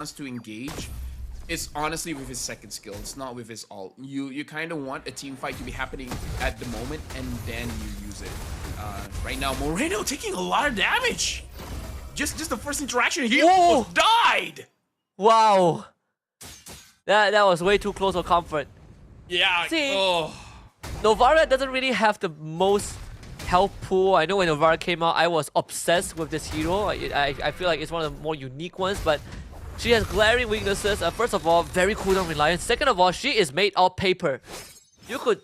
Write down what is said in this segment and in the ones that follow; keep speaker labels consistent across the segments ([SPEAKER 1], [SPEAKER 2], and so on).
[SPEAKER 1] wants to engage, it's honestly with his second skill. It's not with his ult. You kind of want a team fight to be happening at the moment, and then you use it. Right now, Moreno taking a lot of damage. Just the first interaction, he almost died.
[SPEAKER 2] Wow, that was way too close for comfort.
[SPEAKER 1] Yeah.
[SPEAKER 2] See, Novara doesn't really have the most health pool. I know when Aurora came out, I was obsessed with this hero. I feel like it's one of the more unique ones, but she has glaring weaknesses. First of all, very cooldown reliant. Second of all, she is made of paper. You could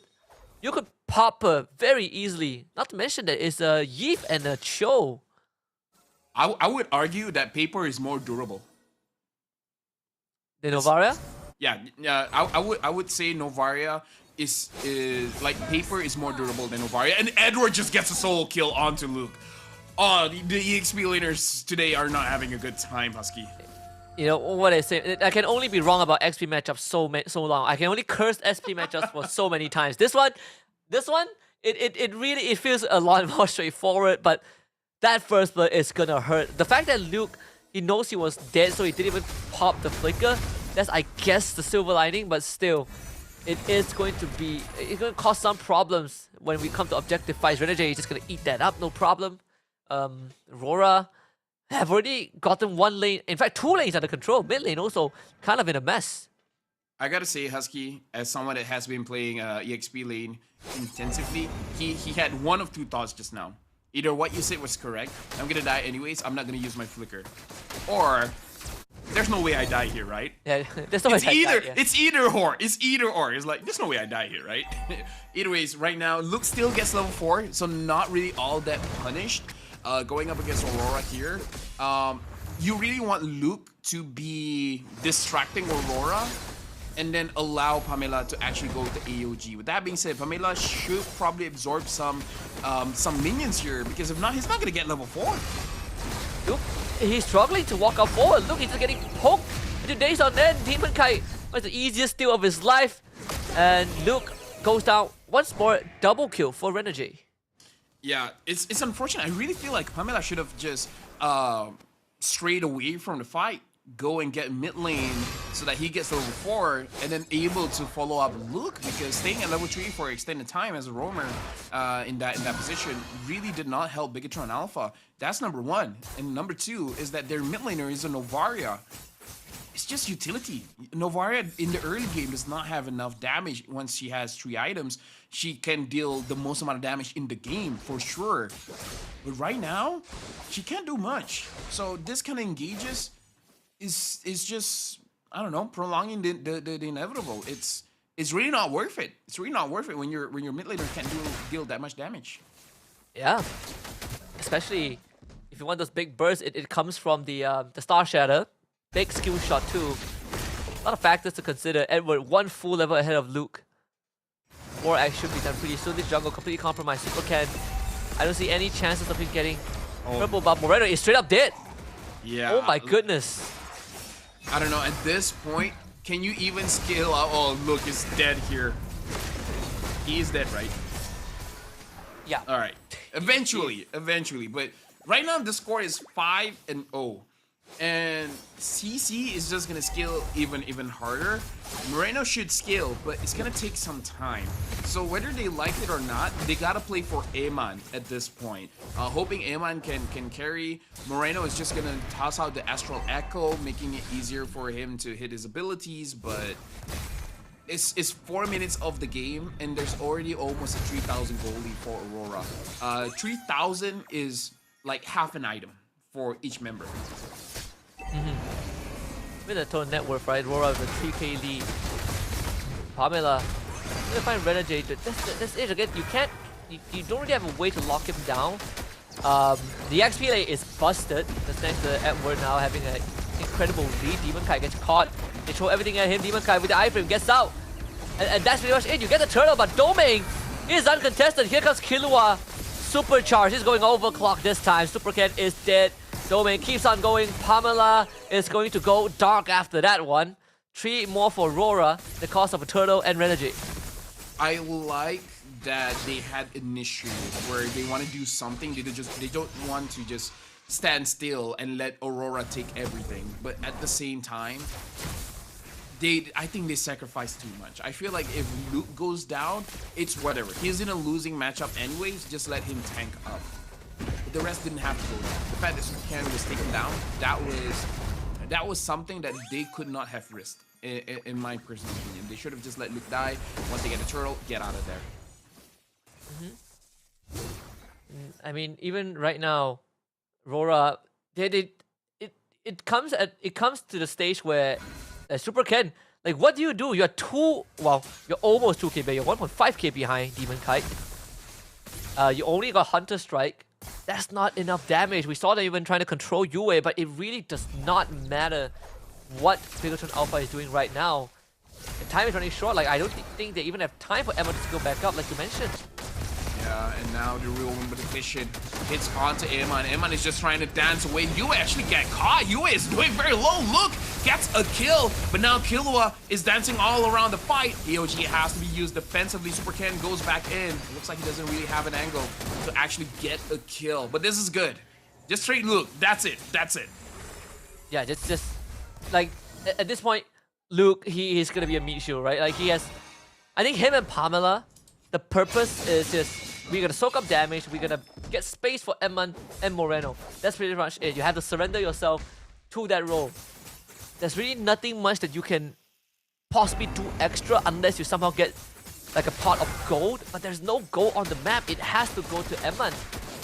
[SPEAKER 2] pop her very easily. Not to mention that it's a Yeef and a Cho.
[SPEAKER 1] I would argue that paper is more durable
[SPEAKER 2] The Novaria?
[SPEAKER 1] Yeah, I would say Novaria is like paper is more durable than Novaria, and Edward just gets a solo kill onto Luke. Oh, the EXP laners today are not having a good time, Husky.
[SPEAKER 2] You know what I say? I can only be wrong about XP matchups so long. I can only curse SP matchups for so many times. This one, it really feels a lot more straightforward. But that first blood is gonna hurt. The fact that Luke, he knows he was dead, so he didn't even pop the flicker. That's, I guess, the silver lining. But still, it's going to cause some problems when we come to objective fights. Renegade is just gonna eat that up, no problem. Aurora have already gotten one lane, in fact 2 lanes under control. Mid lane also kind of in a mess.
[SPEAKER 1] I gotta say, Husky, as someone that has been playing EXP lane intensively, he had one of 2 thoughts just now. Either what you said was correct, I'm gonna die anyways, I'm not gonna use my flicker. Or, there's no way I die here, right?
[SPEAKER 2] Yeah, there's no way I die, yeah.
[SPEAKER 1] It's either or. It's either or. It's like, there's no way I die here, right? Either ways, right now, Luke still gets level 4, so not really all that punished. Going up against Aurora here, you really want Luke to be distracting Aurora and then allow Pamela to actually go to AOG. With that being said, Pamela should probably absorb some minions here, because if not, he's not going to get level 4.
[SPEAKER 2] Luke, he's struggling to walk up forward. Look, he's just getting poked into days on end. Demon Kite was the easiest steal of his life. And Luke goes down once more. Double kill for Renegade.
[SPEAKER 1] Yeah, it's unfortunate. I really feel like Pamela should have just strayed away from the fight, go and get mid lane so that he gets level 4 and then able to follow up Luke, because staying at level 3 for extended time as a roamer in that position really did not help Bigetron Alpha. That's number 1. And number 2 is that their mid laner is a Novaria. It's just utility. Novaria in the early game does not have enough damage. Once she has 3 items, she can deal the most amount of damage in the game for sure. But right now, she can't do much. So this kind of engages is just, I don't know, prolonging the inevitable. It's really not worth it. It's really not worth it when your mid laner can't deal that much damage.
[SPEAKER 2] Yeah, especially if you want those big bursts, it comes from the Star Shatter. Big skill shot too. A lot of factors to consider. Edward 1 full level ahead of Luke. 4x should be done pretty soon. This jungle completely compromised. Super Ken, I don't see any chances of him getting purple buff. Moreno is straight up dead.
[SPEAKER 1] Yeah.
[SPEAKER 2] Oh my goodness.
[SPEAKER 1] I don't know, at this point, can you even scale out? Oh, look, he's dead here. He is dead, right?
[SPEAKER 2] Yeah.
[SPEAKER 1] All right. Eventually. But right now, the score is 5-0. And CC is just gonna scale even harder. Moreno should scale, but it's gonna take some time. So whether they like it or not, they gotta play for Eman at this point. Hoping Eman can carry. Moreno is just gonna toss out the Astral Echo, making it easier for him to hit his abilities, but it's 4 minutes of the game, and there's already almost a 3,000 gold lead for Aurora. 3,000 is like half an item for each member.
[SPEAKER 2] With the total net worth, right? Aurora with a 3k lead. Pamela, I'm gonna find Renegade. That's it again. You don't really have a way to lock him down. The XP lane is busted. That's thanks to Edward now having an incredible lead. Demon Kite gets caught. They throw everything at him. Demon Kite with the iframe gets out. And that's pretty much it. You get the turtle, but Domain is uncontested. Here comes Killua. Supercharge. He's going overclock this time. Super Ken is dead. Domain keeps on going. Pamela is going to go dark after that one. 3 more for Aurora, the cost of a turtle and Renegade.
[SPEAKER 1] I like that they had initiative where they want to do something. They don't want to just stand still and let Aurora take everything. But at the same time, I think they sacrificed too much. I feel like if Luke goes down, it's whatever. He's in a losing matchup anyways, just let him tank up. But the rest didn't have to go down. The fact that Supercan was taken down, that was something that they could not have risked, in my personal opinion. They should have just let Luke die. Once they get a turtle, get out of there.
[SPEAKER 2] I mean, even right now, Aurora, it comes to the stage where Super Ken, like, what do? You're you're almost 2k, but you're 1.5k behind Demon Kite. You only got Hunter Strike. That's not enough damage. We saw them even trying to control Yue, but it really does not matter what Bigetron Alpha is doing right now. The time is running short. Like, I don't think they even have time for Emma to go back up, like you mentioned.
[SPEAKER 1] Yeah, and now the real competition hits onto Emma, and Emma is just trying to dance away. Yue actually get caught. Yue is doing very low. Look, gets a kill, but now Killua is dancing all around the fight. EOG has to be used defensively. Super Ken goes back in. Looks like he doesn't really have an angle to actually get a kill, but this is good. Just straight Luke. That's it. That's it.
[SPEAKER 2] Yeah, just like at this point, Luke, he is gonna be a meat shield, right? Like he has, I think him and Pamela, the purpose is just we're gonna soak up damage, we're gonna get space for Edmund and Moreno. That's pretty much it. You have to surrender yourself to that role. There's really nothing much that you can possibly do extra unless you somehow get like a pot of gold, but there's no gold on the map. It has to go to Edmund.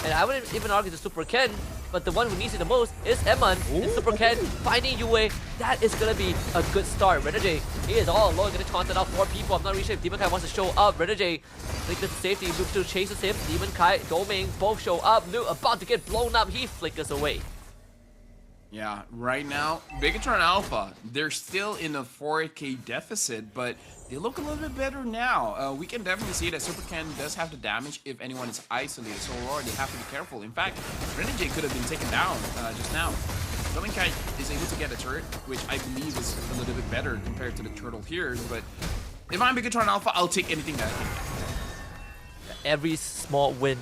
[SPEAKER 2] And I wouldn't even argue the Super Ken, but the one who needs it the most is Edmund. And Super Ken finding Yue. That is gonna be a good start. Renegade, he is all alone, gonna taunt out 4 people. I'm not really sure if Demon Kai wants to show up. Renegade, flickers to safety. Luke still chases him. Demon Kai, Doming, both show up. Luke about to get blown up. He flickers away.
[SPEAKER 1] Yeah, right now, Bigetron Alpha, they're still in a 4k deficit, but they look a little bit better now. We can definitely see that Super Ken does have the damage if anyone is isolated, so Aurora, they have to be careful. In fact, Renegade could have been taken down just now. Dominkai is able to get a turret, which I believe is a little bit better compared to the turtle here, but if I'm Bigetron Alpha, I'll take anything that I can get.
[SPEAKER 2] Every small win.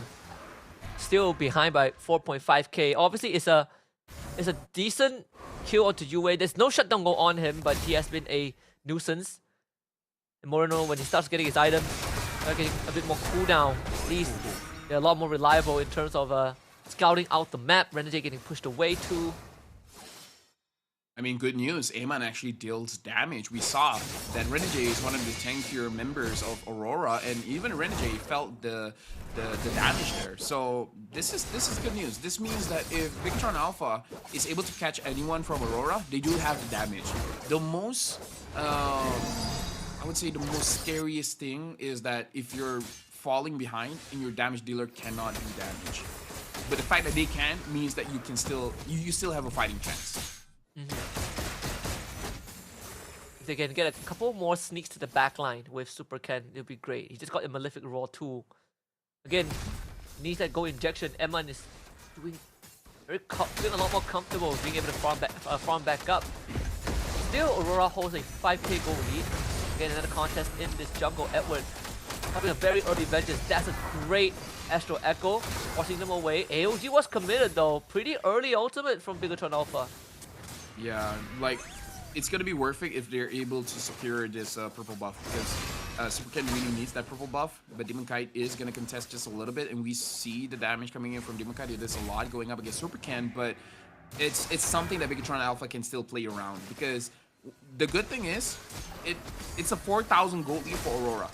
[SPEAKER 2] Still behind by 4.5k. Obviously, it's a decent kill onto Yue. There's no shutdown go on him, but he has been a nuisance. And Moreno, when he starts getting his item, getting a bit more cooldown. At least they're a lot more reliable in terms of scouting out the map. Renegade getting pushed away too.
[SPEAKER 1] I mean, good news. Amon actually deals damage. We saw that Renegade is one of the tankier members of Aurora, and even Renegade felt the damage there. So this is good news. This means that if Bigetron Alpha is able to catch anyone from Aurora, they do have the damage. The most, I would say, the most scariest thing is that if you're falling behind and your damage dealer cannot do damage, but the fact that they can means that you can still you still have a fighting chance.
[SPEAKER 2] If they can get a couple more sneaks to the backline with Super Ken, it'll be great. He just got a Malefic Roar too. Again, needs that gold injection. Emman is doing a lot more comfortable being able to farm back up. Still, Aurora holds a 5k gold lead. Again, another contest in this jungle. Edward having a very early vengeance. That's a great Astral Echo, forcing them away. AOG was committed though. Pretty early ultimate from Bigetron Alpha.
[SPEAKER 1] Yeah, like, it's gonna be worth it if they're able to secure this purple buff, because Super Ken really needs that purple buff, but Demon Kite is gonna contest just a little bit, and we see the damage coming in from Demon Kite. There's a lot going up against Super Ken, but it's something that Bigetron Alpha can still play around, because the good thing is, it's a 4,000 gold lead for Aurora,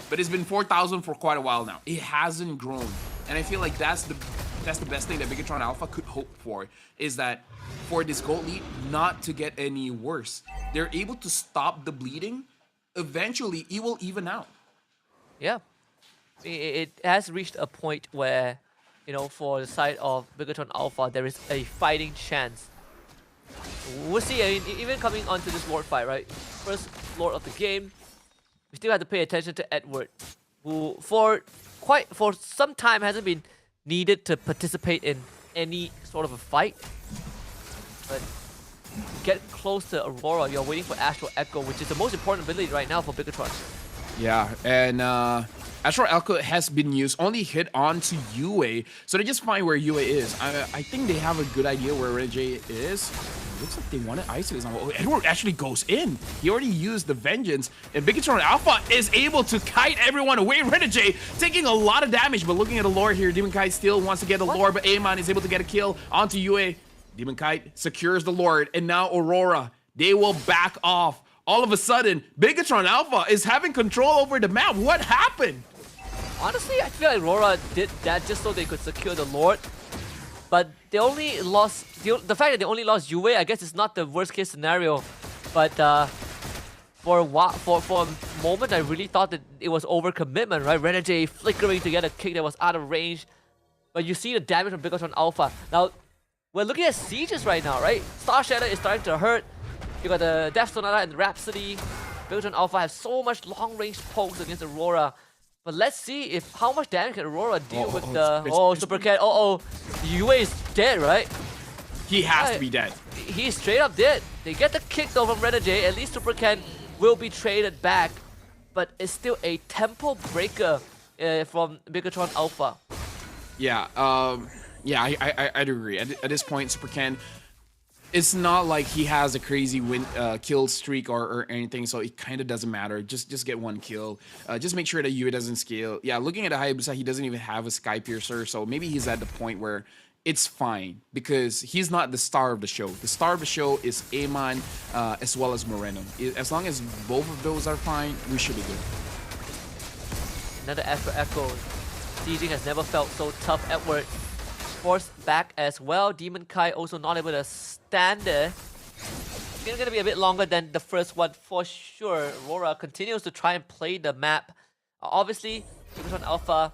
[SPEAKER 1] but it's been 4,000 for quite a while now. It hasn't grown, and I feel like that's the best thing that Bigetron Alpha could hope for, is that for this gold lead not to get any worse. They're able to stop the bleeding. Eventually, it will even out.
[SPEAKER 2] Yeah. It has reached a point where, you know, for the side of Bigetron Alpha, there is a fighting chance. We'll see. I mean, even coming onto this Lord fight, right? First Lord of the game, we still have to pay attention to Edward, who for some time hasn't been needed to participate in any sort of a fight. But get close to Aurora, you're waiting for Astral Echo, which is the most important ability right now for Bigetron.
[SPEAKER 1] Yeah, and Astral Echo has been used, only hit onto Yue, so they just find where Yue is. I think they have a good idea where Renegade is. Looks like they want to isolate someone. Oh, Edward actually goes in. He already used the Vengeance, and Bigetron Alpha is able to kite everyone away. Renegade taking a lot of damage, but looking at the lore here, Demon Kite still wants to get the lore, but Amon is able to get a kill onto Yue. Demon Kite secures the Lord, and now Aurora, they will back off. All of a sudden, Bigetron Alpha is having control over the map. What happened?
[SPEAKER 2] Honestly, I feel like Aurora did that just so they could secure the Lord. But they only lost... The fact that they only lost Yue, I guess it's not the worst case scenario. But for a moment, I really thought that it was overcommitment, right? Renegade flickering to get a kick that was out of range. But you see the damage from Bigetron Alpha. Now, we're looking at sieges right now, right? Star Shadow is starting to hurt. You got the Death Sonata and Rhapsody. Bigetron Alpha has so much long-range pokes against Aurora. But let's see how much damage can Aurora deal with the... Super Cat. Yue is dead, right?
[SPEAKER 1] He has to be dead.
[SPEAKER 2] He's straight up dead. They get the kick though from Renegade. At least Super Cat will be traded back. But it's still a tempo breaker from Bigetron Alpha.
[SPEAKER 1] Yeah, I'd agree. At this point, Super Ken, it's not like he has a crazy kill streak or anything, so it kind of doesn't matter. Just get one kill. Just make sure that Yue doesn't scale. Yeah, looking at Hayabusa, he doesn't even have a Sky Piercer, so maybe he's at the point where it's fine because he's not the star of the show. The star of the show is Amon as well as Moreno. As long as both of those are fine, we should be good.
[SPEAKER 2] Another Echo. Sieging has never felt so tough. Edward forced back as well. Demon Kai also not able to stand there. It's gonna be a bit longer than the first one for sure. Aurora continues to try and play the map. Obviously, Bigetron Alpha,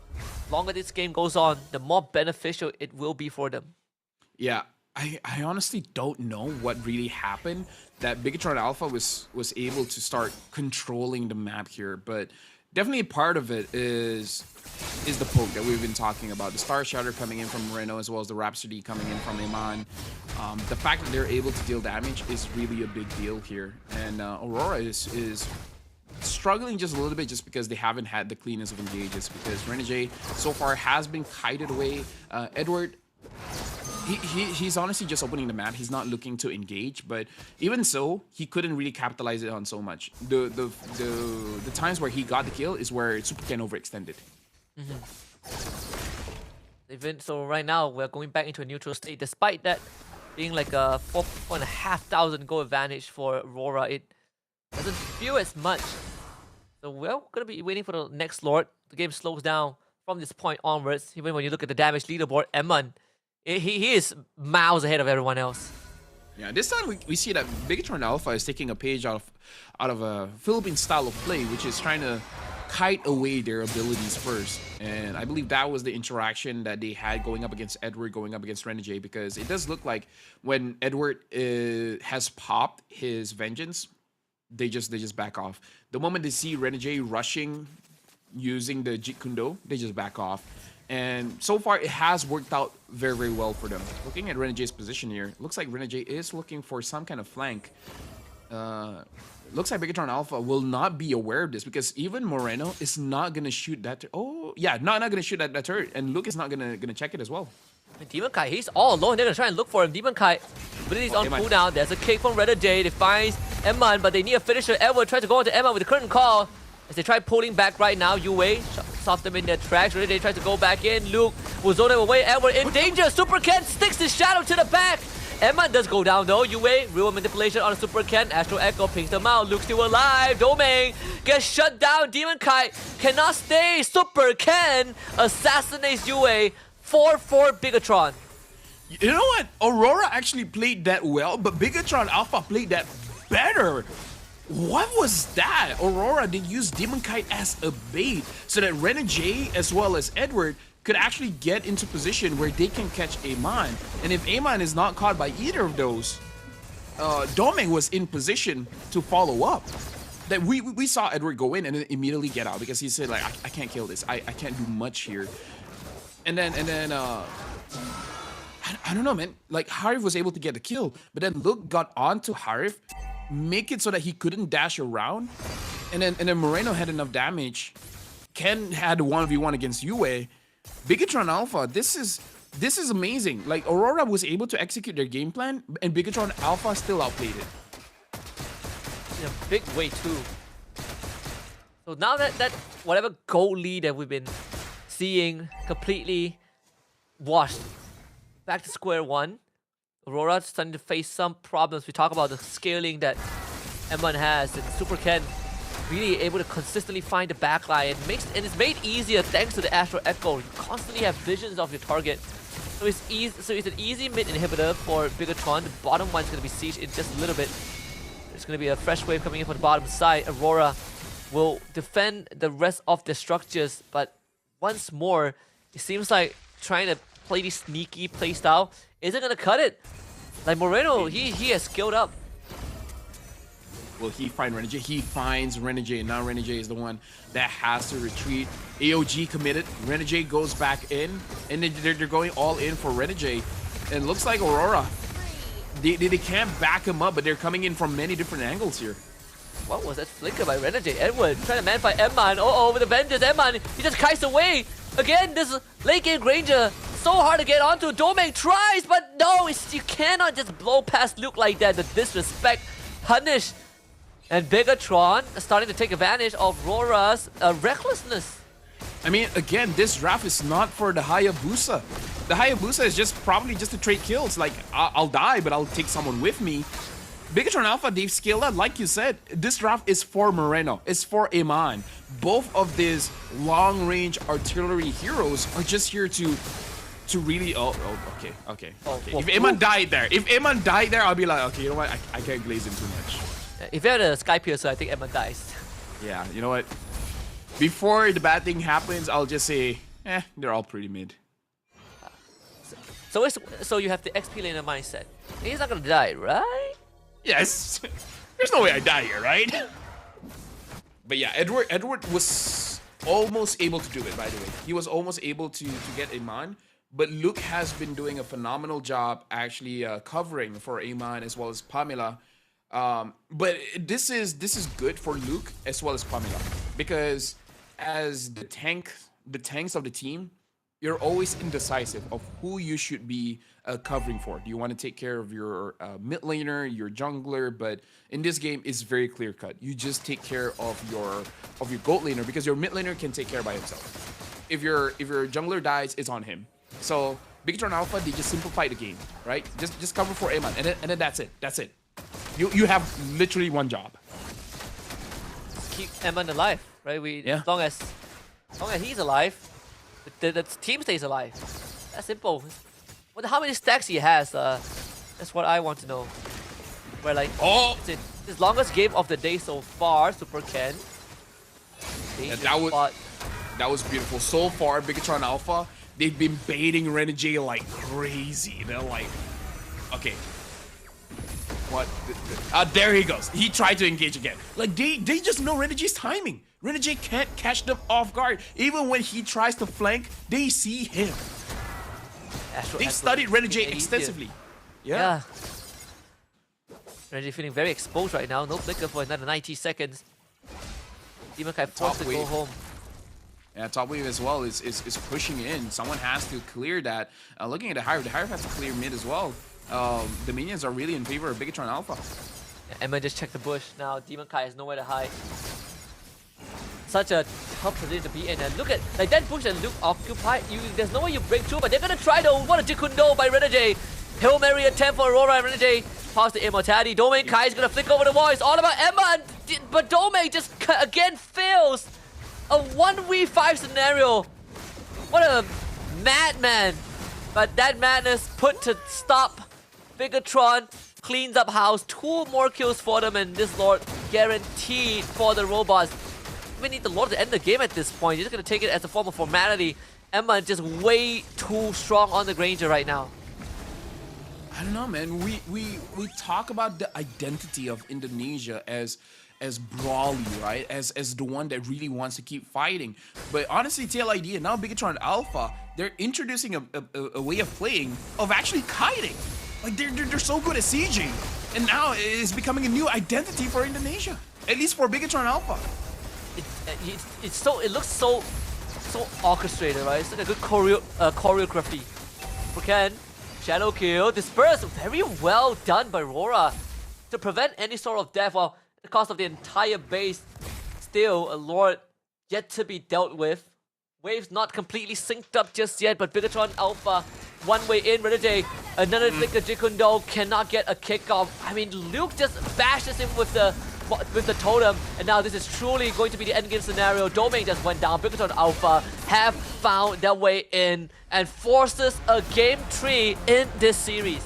[SPEAKER 2] longer this game goes on, the more beneficial it will be for them.
[SPEAKER 1] Yeah, I honestly don't know what really happened that Bigetron Alpha was able to start controlling the map here, but definitely part of it is the poke that we've been talking about. The Star Shatter coming in from Moreno as well as the Rhapsody coming in from Amon. The fact that they're able to deal damage is really a big deal here. And Aurora is struggling just a little bit just because they haven't had the cleanest of engages, because Renegade so far has been kited away. Edward, he's honestly just opening the map. He's not looking to engage, but even so, he couldn't really capitalize it on so much. The times where he got the kill is where Super Ken overextended.
[SPEAKER 2] Even so, right now we're going back into a neutral state. Despite that being like a 4,500 goal advantage for Aurora, it doesn't feel as much. So we're gonna be waiting for the next Lord. The game slows down from this point onwards. Even when you look at the damage leaderboard, Emon, he is miles ahead of everyone else.
[SPEAKER 1] Yeah, this time we see that Bigetron Alpha is taking a page out of a Philippine style of play, which is trying to kite away their abilities first. And I believe that was the interaction that they had going up against Edward, going up against Renegade, because it does look like when Edward has popped his Vengeance, they just back off. The moment they see Renegade rushing using the Jeet Kune Do, they just back off. And so far, it has worked out very, very well for them. Looking at Renegade's position here, looks like Renegade is looking for some kind of flank. Looks like Bigetron Alpha will not be aware of this, because even Moreno is not going to shoot that. Not going to shoot that turret. And Luke is not going to check it as well.
[SPEAKER 2] And Demon Kai, he's all alone. They're going to try and look for him. Demon Kai, but he's on cooldown. There's a kick from Renegade. They find Emon, but they need a finisher. Edward tries to go into Emon with the curtain call. As they try pulling back right now, Yue stops them in their tracks. Renegade tries to go back in. Luke will zone him away. Edward in danger. Super Ken sticks his shadow to the back. Emma does go down though. Yue, real manipulation on a Super Ken. Astral Echo pings them out. Luke still alive. Domain gets shut down. Demon Kai cannot stay. Super Ken assassinates Yue. 4-4 Bigetron.
[SPEAKER 1] You know what? Aurora actually played that well, but Bigetron Alpha played that better. What was that? Aurora did use Demon Kite as a bait so that Renegade as well as Edward could actually get into position where they can catch Amon. And if Amon is not caught by either of those, Domeng was in position to follow up. That we saw Edward go in and then immediately get out, because he said like, I can't kill this. I can't do much here. And then I don't know, man. Like Harif was able to get the kill, but then Luke got onto Harif, make it so that he couldn't dash around, and then Moreno had enough damage Ken had a 1v1 against Yue. Bigetron Alpha, this is amazing. Like, Aurora was able to execute their game plan, and Bigetron Alpha still outplayed it.
[SPEAKER 2] In a big way too. So now that whatever goal lead that we've been seeing completely washed, back to square one. Aurora's starting to face some problems. We talk about the scaling that M1 has, and Super Ken really able to consistently find the backline, and it's made easier thanks to the Astro Echo. You constantly have visions of your target. So it's an easy mid inhibitor for Bigetron. The bottom one's gonna be sieged in just a little bit. There's gonna be a fresh wave coming in from the bottom side. Aurora will defend the rest of the structures, but once more, it seems like trying to play this sneaky playstyle isn't gonna cut it. Like Moreno, he has skilled up.
[SPEAKER 1] Will he find Renegade? He finds Renegade, and now Renegade is the one that has to retreat. AOG committed. Renegade goes back in, and they're going all in for Renegade. And it looks like Aurora, they can't back him up, but they're coming in from many different angles here.
[SPEAKER 2] What was that flicker by Renegade? Edward trying to man-fight Emman. Oh, with the Vengeance, Emman, he just kites away. Again, this late game Granger, so hard to get onto. Domain tries, but no, you cannot just blow past Luke like that. The disrespect, punish. And Bigetron starting to take advantage of Aurora's recklessness.
[SPEAKER 1] I mean, again, this draft is not for the Hayabusa. The Hayabusa is probably just to trade kills. Like, I'll die, but I'll take someone with me. Bigetron Alpha, they've scaled up. Like you said, this draft is for Moreno. It's for Iman. Both of these long-range artillery heroes are just here to really... Okay. If Iman died there, I'll be like, okay, you know what? I can't glaze him too much.
[SPEAKER 2] If you had a Sky Piercer, I think Emma dies.
[SPEAKER 1] Yeah, you know what? Before the bad thing happens, I'll just say, they're all pretty mid.
[SPEAKER 2] So you have the XP laner mindset. He's not gonna die, right?
[SPEAKER 1] Yes. There's no way I die here, right? But yeah, Edward was almost able to do it, by the way. He was almost able to get Iman. But Luke has been doing a phenomenal job actually covering for Iman as well as Pamela. But this is good for Luke as well as Pamela, because as the tanks of the team, you're always indecisive of who you should be covering for. Do you want to take care of your mid laner, your jungler? But in this game, it's very clear cut. You just take care of your gold laner, because your mid laner can take care by himself. If your jungler dies, it's on him. So Bigetron Alpha, they just simplify the game, right? Just cover for Aemon, and then that's it. That's it. You have literally one job.
[SPEAKER 2] Keep Emman alive, right? As long as he's alive, the team stays alive. That's simple. Wonder how many stacks he has. That's what I want to know. Where like, his longest game of the day so far, Super Ken.
[SPEAKER 1] Yeah, that was beautiful. So far, Bigetron Alpha, they've been baiting Renegade like crazy. They're like, okay. What? There he goes. He tried to engage again. Like, they just know Renegade's timing. Renegade can't catch them off guard. Even when he tries to flank, they see him. They studied Renegade extensively. Yeah.
[SPEAKER 2] Renegade feeling very exposed right now. No flicker for another 90 seconds. Demon Kai forced to go home.
[SPEAKER 1] Yeah, top wave as well is pushing in. Someone has to clear that. Looking at the Hive has to clear mid as well. The minions are really in favor of Bigetron Alpha.
[SPEAKER 2] Yeah, Emma just checked the bush. Now Demon Kai has nowhere to hide. Such a tough position to be in. And look at like that bush that Luke occupied. There's no way you break through, but they're gonna try though. What a Jikundo by Renegade. Hail Mary attempt for Aurora and Renegade. Pass the immortality. Domain Kai is gonna flick over the wall. It's all about Emma, but Domain just again fails. A 1v5 scenario. What a madman. But that madness put to stop. Bigetron cleans up house. 2 more kills for them, and this Lord guaranteed for the robots. We need the Lord to end the game at this point. You're just gonna take it as a form of formality. Emma just way too strong on the Granger right now.
[SPEAKER 1] I don't know, man. We talk about the identity of Indonesia as brawly, right? As the one that really wants to keep fighting. But honestly, TLID and now Bigetron Alpha, they're introducing a way of playing of actually kiting. Like they're so good at sieging, and now it's becoming a new identity for Indonesia. At least for Bigetron Alpha.
[SPEAKER 2] it looks so orchestrated, right? It's like a good choreography. For Ken, shadow kill, disperse, very well done by Aurora to prevent any sort of death. While the cost of the entire base, still a Lord yet to be dealt with. Waves not completely synced up just yet, but Bigetron Alpha, one way in, Renegade, another Thicker Jikundo cannot get a kickoff. I mean, Luke just bashes him with the totem, and now this is truly going to be the endgame scenario. Domain just went down. Bigetron Alpha have found their way in and forces a game 3 in this series.